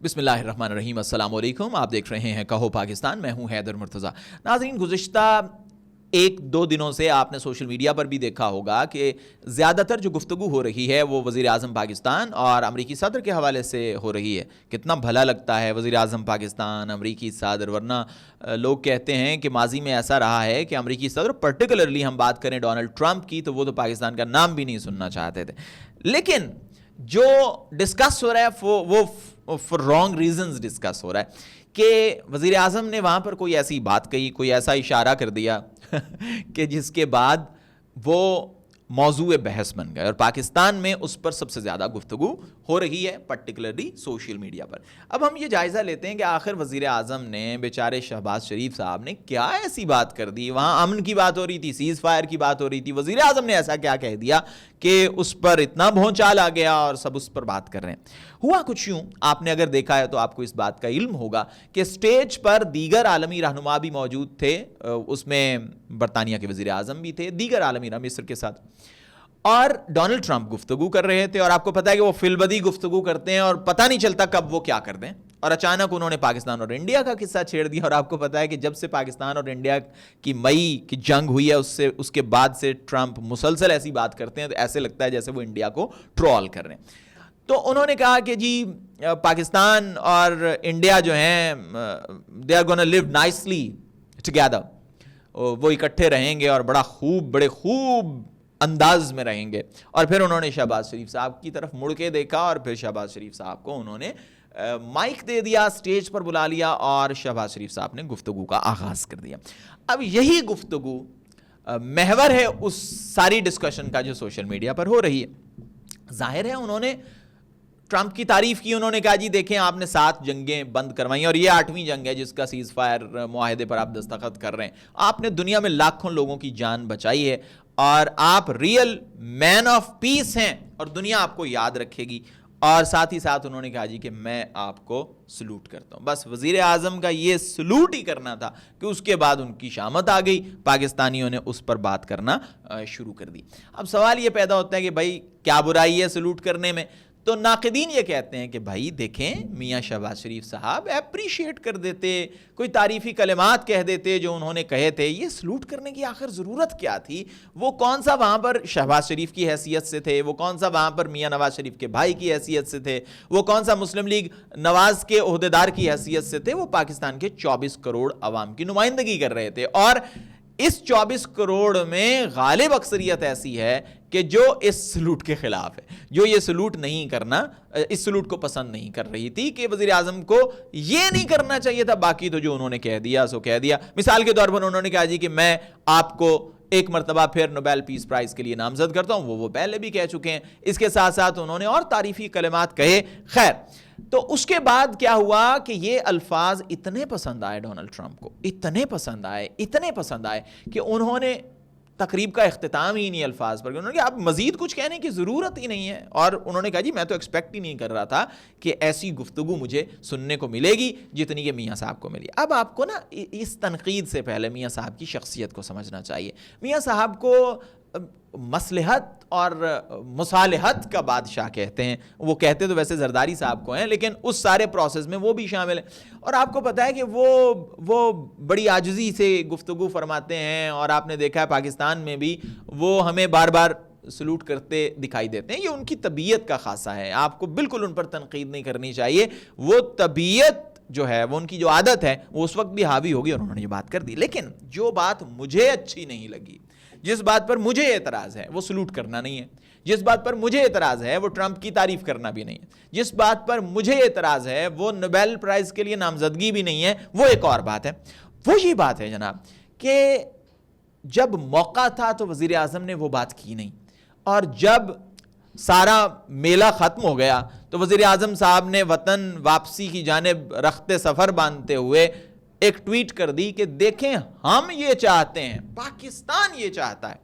بسم اللہ الرحمن الرحیم، السلام علیکم. آپ دیکھ رہے ہیں کہو پاکستان. میں ہوں حیدر مرتضیٰ. ناظرین، گزشتہ ایک دو دنوں سے آپ نے سوشل میڈیا پر بھی دیکھا ہوگا کہ زیادہ تر جو گفتگو ہو رہی ہے وہ وزیر اعظم پاکستان اور امریکی صدر کے حوالے سے ہو رہی ہے. کتنا بھلا لگتا ہے وزیر اعظم پاکستان، امریکی صدر، ورنہ لوگ کہتے ہیں کہ ماضی میں ایسا رہا ہے کہ امریکی صدر، پرٹیکولرلی ہم بات کریں ڈونلڈ ٹرمپ کی، تو وہ تو پاکستان کا نام بھی نہیں سننا چاہتے تھے. لیکن جو ڈسکس ہو رہا ہے وہ فار رانگ ریزنز ڈسکس ہو رہا ہے کہ وزیر اعظم نے وہاں پر کوئی ایسی بات کہی، کوئی ایسا اشارہ کر دیا کہ جس کے بعد وہ موضوع بحث بن گئے اور پاکستان میں اس پر سب سے زیادہ گفتگو ہو رہی ہے، پرٹیکولرلی سوشل میڈیا پر. اب ہم یہ جائزہ لیتے ہیں کہ آخر وزیر اعظم نے، بیچارے شہباز شریف صاحب نے کیا ایسی بات کر دی. وہاں امن کی بات ہو رہی تھی، سیز فائر کی بات ہو رہی تھی، وزیر اعظم نے ایسا کیا کہہ دیا کہ اس پر اتنا بھونچال آ گیا اور سب اس پر بات کر رہے ہیں. ہوا کچھ یوں، آپ نے اگر دیکھا ہے تو آپ کو اس بات کا علم ہوگا کہ سٹیج پر دیگر عالمی رہنما بھی موجود تھے. اس میں برطانیہ کے وزیر اعظم بھی تھے، دیگر عالمی رہنما مصر کے ساتھ، اور ڈونلڈ ٹرمپ گفتگو کر رہے تھے. اور آپ کو پتا ہے کہ وہ فی البدی گفتگو کرتے ہیں اور پتہ نہیں چلتا کب وہ کیا کر دیں. اور اچانک انہوں نے پاکستان اور انڈیا کا قصہ چھیڑ دیا. اور آپ کو پتا ہے کہ جب سے پاکستان اور انڈیا کی مئی کی جنگ ہوئی ہے، اس کے بعد سے ٹرمپ مسلسل ایسی بات کرتے ہیں تو ایسے لگتا ہے جیسے وہ انڈیا کو ٹرول کر رہے ہیں. تو انہوں نے کہا کہ جی پاکستان اور انڈیا جو ہیں they are gonna live nicely together, وہ اکٹھے رہیں گے اور بڑے خوب انداز میں رہیں گے. اور پھر انہوں نے شہباز شریف صاحب کی طرف مڑ کے دیکھا اور پھر شہباز شریف صاحب کو انہوں نے مائک دے دیا، سٹیج پر بلا لیا اور شہباز شریف صاحب نے گفتگو کا آغاز کر دیا. اب یہی گفتگو محور ہے اس ساری ڈسکشن کا جو سوشل میڈیا پر ہو رہی ہے. ظاہر ہے انہوں نے ٹرمپ کی تعریف کی. انہوں نے کہا جی دیکھیں آپ نے 7 جنگیں بند کروائی اور یہ 8ویں جنگ ہے جس کا سیز فائر معاہدے پر آپ دستخط کر رہے ہیں. آپ نے دنیا میں لاکھوں لوگوں کی جان بچائی ہے اور آپ ریئل مین آف پیس ہیں اور دنیا آپ کو یاد رکھے گی. اور ساتھ ہی ساتھ انہوں نے کہا جی کہ میں آپ کو سلوٹ کرتا ہوں. بس وزیر اعظم کا یہ سلوٹ ہی کرنا تھا کہ اس کے بعد ان کی شامت آ گئی، پاکستانیوں نے اس پر بات کرنا شروع کر دی. اب سوال یہ پیدا ہوتا ہے کہ بھائی کیا برائی ہے سلوٹ کرنے میں؟ تو ناقدین یہ کہتے ہیں کہ بھائی دیکھیں میاں شہباز شریف صاحب اپریشیٹ کر دیتے، کوئی تعریفی کلمات کہہ دیتے جو انہوں نے کہے تھے. یہ سلوٹ کرنے کی آخر ضرورت کیا تھی؟ وہ کون سا وہاں پر شہباز شریف کی حیثیت سے تھے؟ وہ کون سا وہاں پر میاں نواز شریف کے بھائی کی حیثیت سے تھے؟ وہ کون سا مسلم لیگ نواز کے عہدیدار کی حیثیت سے تھے؟ وہ پاکستان کے 24 کروڑ عوام کی نمائندگی کر رہے تھے. اور اس 24 کروڑ میں غالب اکثریت ایسی ہے کہ جو اس سلوٹ کے خلاف ہے، جو یہ سلوٹ نہیں کرنا، اس سلوٹ کو پسند نہیں کر رہی تھی کہ وزیر اعظم کو یہ نہیں کرنا چاہیے تھا. باقی تو جو انہوں نے کہہ دیا سو کہہ دیا. مثال کے طور پر انہوں نے کہا جی کہ میں آپ کو ایک مرتبہ پھر نوبیل پیس پرائز کے لیے نامزد کرتا ہوں. وہ پہلے بھی کہہ چکے ہیں. اس کے ساتھ ساتھ انہوں نے اور تعریفی کلمات کہے. خیر، تو اس کے بعد کیا ہوا کہ یہ الفاظ اتنے پسند آئے ڈونلڈ ٹرمپ کو، اتنے پسند آئے کہ انہوں نے تقریب کا اختتام ہی نہیں الفاظ پر. انہوں نے کہا اب مزید کچھ کہنے کی ضرورت ہی نہیں ہے. اور انہوں نے کہا جی میں تو ایکسپیکٹ ہی نہیں کر رہا تھا کہ ایسی گفتگو مجھے سننے کو ملے گی جتنی کہ میاں صاحب کو ملی. اب آپ کو نا اس تنقید سے پہلے میاں صاحب کی شخصیت کو سمجھنا چاہیے. میاں صاحب کو مصلحت اور مصالحت کا بادشاہ کہتے ہیں. وہ کہتے تو ویسے زرداری صاحب کو ہیں، لیکن اس سارے پروسیس میں وہ بھی شامل ہیں. اور آپ کو پتہ ہے کہ وہ بڑی عاجزی سے گفتگو فرماتے ہیں. اور آپ نے دیکھا ہے پاکستان میں بھی وہ ہمیں بار بار سلوٹ کرتے دکھائی دیتے ہیں. یہ ان کی طبیعت کا خاصہ ہے. آپ کو بالکل ان پر تنقید نہیں کرنی چاہیے. وہ طبیعت جو ہے، وہ ان کی جو عادت ہے، وہ اس وقت بھی حاوی ہوگی اور انہوں نے یہ بات کر دی. لیکن جو بات مجھے اچھی نہیں لگی، جس بات پر مجھے اعتراض ہے، وہ سلوٹ کرنا نہیں ہے. جس بات پر مجھے اعتراض ہے وہ ٹرمپ کی تعریف کرنا بھی نہیں ہے. جس بات پر مجھے اعتراض ہے وہ نوبیل پرائز کے لیے نامزدگی بھی نہیں ہے. وہ ایک اور بات ہے. وہ یہ بات ہے جناب کہ جب موقع تھا تو وزیر اعظم نے وہ بات کی نہیں، اور جب سارا میلہ ختم ہو گیا تو وزیر اعظم صاحب نے وطن واپسی کی جانب رخت سفر باندھتے ہوئے ایک ٹویٹ کر دی کہ دیکھیں ہم یہ چاہتے ہیں، پاکستان یہ چاہتا ہے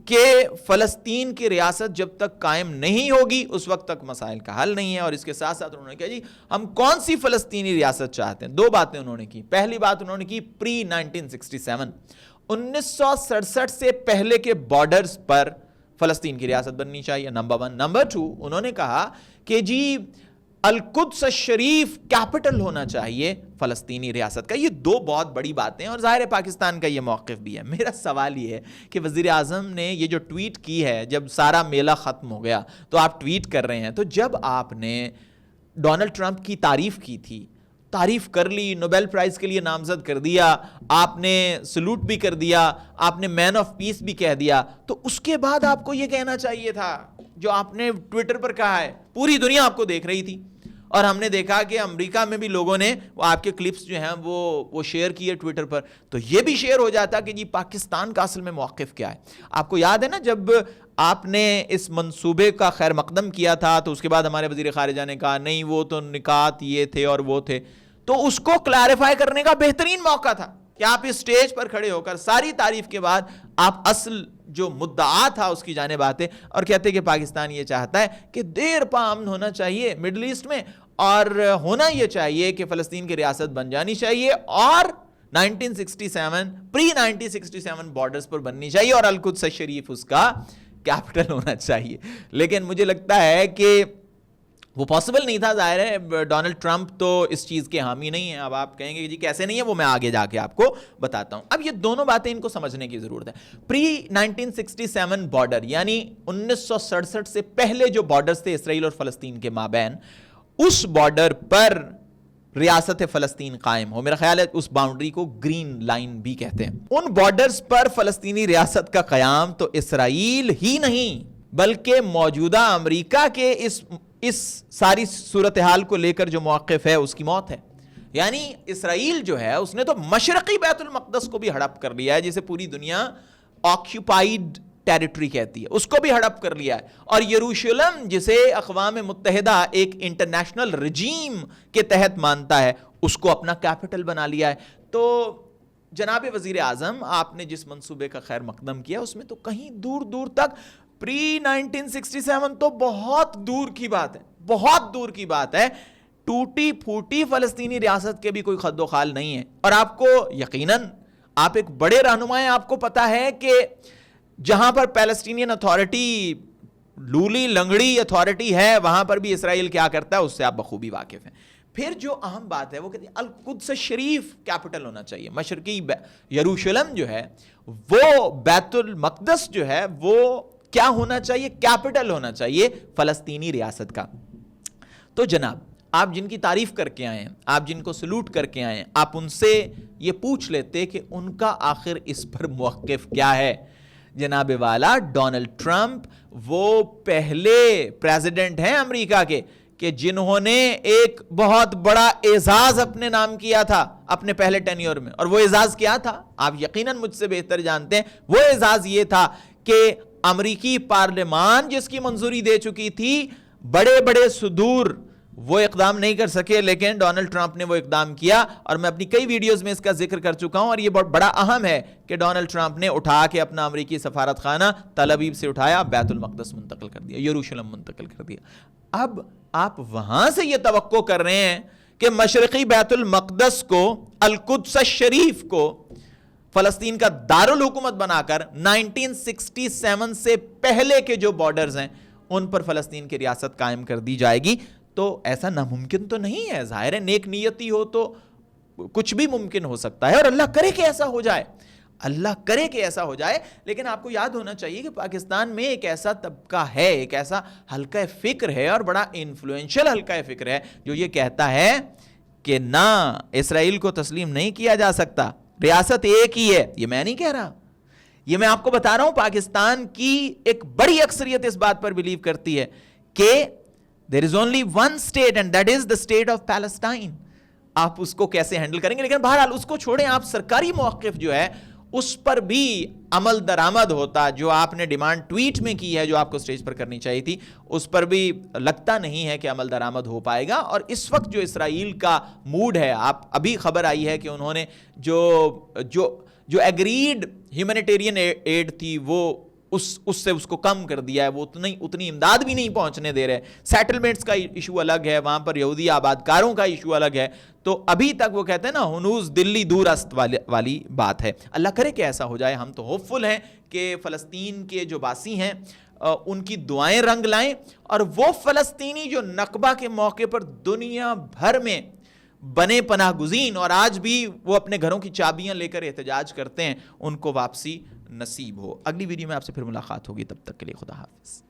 کہ فلسطین کی ریاست جب تک قائم نہیں ہوگی اس وقت تک مسائل کا حل نہیں ہے. اور اس کے ساتھ ساتھ انہوں نے کہا جی ہم کون سی فلسطینی ریاست چاہتے ہیں. 2 باتیں انہوں نے کی. پہلی بات انہوں نے کی پری 1967، 1967 سے پہلے کے بارڈرز پر فلسطین کی ریاست بننی چاہیے، نمبر 1. نمبر 2 انہوں نے کہا کہ جی القدس الشریف کیپٹل ہونا چاہیے فلسطینی ریاست کا. یہ دو بہت بڑی باتیں ہیں اور ظاہر ہے پاکستان کا یہ موقف بھی ہے. میرا سوال یہ ہے کہ وزیر اعظم نے یہ جو ٹویٹ کی ہے جب سارا میلہ ختم ہو گیا تو آپ ٹویٹ کر رہے ہیں, تو جب آپ نے ڈونلڈ ٹرمپ کی تعریف کی تھی, تعریف کر لی, نوبیل پرائز کے لیے نامزد کر دیا, آپ نے سلوٹ بھی کر دیا, آپ نے مین آف پیس بھی کہہ دیا, تو اس کے بعد آپ کو یہ کہنا چاہیے تھا جو آپ نے ٹویٹر پر کہا ہے. پوری دنیا آپ کو دیکھ رہی تھی اور ہم نے دیکھا کہ امریکہ میں بھی لوگوں نے وہ آپ کے کلپس جو ہیں وہ شیئر کیے ٹویٹر پر, تو یہ بھی شیئر ہو جاتا کہ جی پاکستان کا اصل میں موقف کیا ہے. آپ کو یاد ہے نا جب آپ نے اس منصوبے کا خیر مقدم کیا تھا تو اس کے بعد ہمارے وزیر خارجہ نے کہا نہیں وہ تو نکات یہ تھے اور وہ تھے, تو اس کو کلیریفائی کرنے کا بہترین موقع تھا کہ آپ اس سٹیج پر کھڑے ہو کر ساری تعریف کے بعد آپ اصل جو مدعا تھا اس کی جانب آتے اور کہتے کہ پاکستان یہ چاہتا ہے کہ دیر پا امن ہونا چاہیے مڈل ایسٹ میں, اور ہونا یہ چاہیے کہ فلسطین کی ریاست بن جانی چاہیے اور 1967 پری 1967 بارڈرز پر بننی چاہیے اور القدس شریف اس کا کیپٹل ہونا چاہیے. لیکن مجھے لگتا ہے کہ وہ پاسبل نہیں تھا. ظاہر ہے ڈونلڈ ٹرمپ تو اس چیز کے حامی نہیں ہیں. اب آپ کہیں گے کہ جی کیسے نہیں ہے, وہ میں آگے جا کے آپ کو بتاتا ہوں. اب یہ دونوں باتیں ان کو سمجھنے کی ضرورت ہے. پری 1967 بارڈر یعنی 1967 سے پہلے جو بارڈرز تھے اسرائیل اور فلسطین کے مابین, اس بارڈر پر ریاست فلسطین قائم ہو, میرا خیال ہے اس باؤنڈری کو گرین لائن بھی کہتے ہیں. ان بارڈرز پر فلسطینی ریاست کا قیام تو اسرائیل ہی نہیں بلکہ موجودہ امریکہ کے اس ساری صورتحال کو لے کر جو موقف ہے اس کی موت ہے. یعنی اسرائیل جو ہے اس نے تو مشرقی بیت المقدس کو بھی ہڑپ کر لیا ہے, جسے پوری دنیا آکیوپائیڈ ٹیریٹری کہتی ہے, اس کو بھی ہڑپ کر لیا ہے, اور یروشلم جسے اقوام متحدہ ایک انٹرنیشنل رجیم کے تحت مانتا ہے اس کو اپنا کیپٹل بنا لیا ہے. تو جناب وزیر اعظم آپ نے جس منصوبے کا خیر مقدم کیا اس میں تو کہیں دور دور تک پری 1967 تو بہت دور کی بات ہے, بہت دور کی بات ہے, ٹوٹی پھوٹی فلسطینی ریاست کے بھی کوئی خد و خال نہیں ہے. اور آپ کو یقیناً آپ ایک بڑے رہنما ہیں, آپ کو پتا ہے کہ جہاں پر پیلسٹینین اتھارٹی لولی لنگڑی اتھارٹی ہے وہاں پر بھی اسرائیل کیا کرتا ہے اس سے آپ بخوبی واقف ہیں. پھر جو اہم بات ہے وہ کہتے ہیں القدس شریف کیپٹل ہونا چاہیے. مشرقی یروشلم جو ہے وہ بیت المقدس جو ہے وہ کیا ہونا چاہیے, کیپٹل ہونا چاہیے فلسطینی ریاست کا. تو جناب آپ جن کی تعریف کر کے آئے ہیں, آپ جن کو سلوٹ کر کے آئے ہیں, آپ ان سے یہ پوچھ لیتے کہ ان کا آخر اس پر موقف کیا ہے. جناب والا ڈونلڈ ٹرمپ وہ پہلے پریزیڈنٹ ہیں امریکہ کے کہ جنہوں نے ایک بہت بڑا اعزاز اپنے نام کیا تھا اپنے پہلے ٹینیور میں, اور وہ اعزاز کیا تھا آپ یقیناً مجھ سے بہتر جانتے ہیں. وہ اعزاز یہ تھا کہ امریکی پارلیمان جس کی منظوری دے چکی تھی, بڑے بڑے صدور وہ اقدام نہیں کر سکے, لیکن ڈونلڈ ٹرمپ نے وہ اقدام کیا, اور میں اپنی کئی ویڈیوز میں اس کا ذکر کر چکا ہوں, اور یہ بہت بڑا اہم ہے کہ ڈونلڈ ٹرمپ نے اٹھا کے اپنا امریکی سفارت خانہ تل ابیب سے اٹھایا, بیت المقدس منتقل کر دیا, یروشلم منتقل کر دیا. اب آپ وہاں سے یہ توقع کر رہے ہیں کہ مشرقی بیت المقدس کو, القدس شریف کو فلسطین کا دارالحکومت بنا کر 1967 سے پہلے کے جو بارڈرز ہیں ان پر فلسطین کی ریاست قائم کر دی جائے گی. تو ایسا ناممکن تو نہیں ہے. ظاہر ہے نیک نیتی ہو تو کچھ بھی ممکن ہو سکتا ہے, اور اللہ کرے کہ ایسا ہو جائے, اللہ کرے کہ ایسا ہو جائے. لیکن آپ کو یاد ہونا چاہیے کہ پاکستان میں ایک ایسا طبقہ ہے, ایک ایسا حلقہ فکر ہے اور بڑا انفلوئنشل حلقہ فکر ہے جو یہ کہتا ہے کہ نہ اسرائیل کو تسلیم نہیں کیا جا سکتا, ریاست ایک ہی ہے. یہ میں نہیں کہہ رہا, یہ میں آپ کو بتا رہا ہوں. پاکستان کی ایک بڑی اکثریت اس بات پر بلیو کرتی ہے کہ there is only one state and that is the state of Palestine. آپ اس کو کیسے ہینڈل کریں گے, لیکن بہرحال اس کو چھوڑیں, آپ سرکاری موقف جو ہے اس پر بھی عمل درآمد ہوتا. جو آپ نے ڈیمانڈ ٹویٹ میں کی ہے جو آپ کو سٹیج پر کرنی چاہیے تھی, اس پر بھی لگتا نہیں ہے کہ عمل درآمد ہو پائے گا. اور اس وقت جو اسرائیل کا موڈ ہے, آپ ابھی خبر آئی ہے کہ انہوں نے جو ایگریڈ ہیومینیٹیرین ایڈ تھی وہ اس سے اس کو کم کر دیا ہے. وہ اتنی امداد بھی نہیں پہنچنے دے رہے. سیٹلمنٹس کا ایشو الگ ہے, وہاں پر یہودی آبادکاروں کا ایشو الگ ہے. تو ابھی تک وہ کہتے ہیں نا ہنوز دلی دور است والی بات ہے. اللہ کرے کہ ایسا ہو جائے. ہم تو ہوپ فل ہیں کہ فلسطین کے جو باسی ہیں ان کی دعائیں رنگ لائیں، اور وہ فلسطینی جو نکبہ کے موقع پر دنیا بھر میں بنے پناہ گزین اور آج بھی وہ اپنے گھروں کی چابیاں لے کر احتجاج کرتے ہیں، ان کو واپسی نصیب ہو۔ اگلی ویڈیو میں آپ سے پھر ملاقات ہوگی، تب تک کے لیے خدا حافظ۔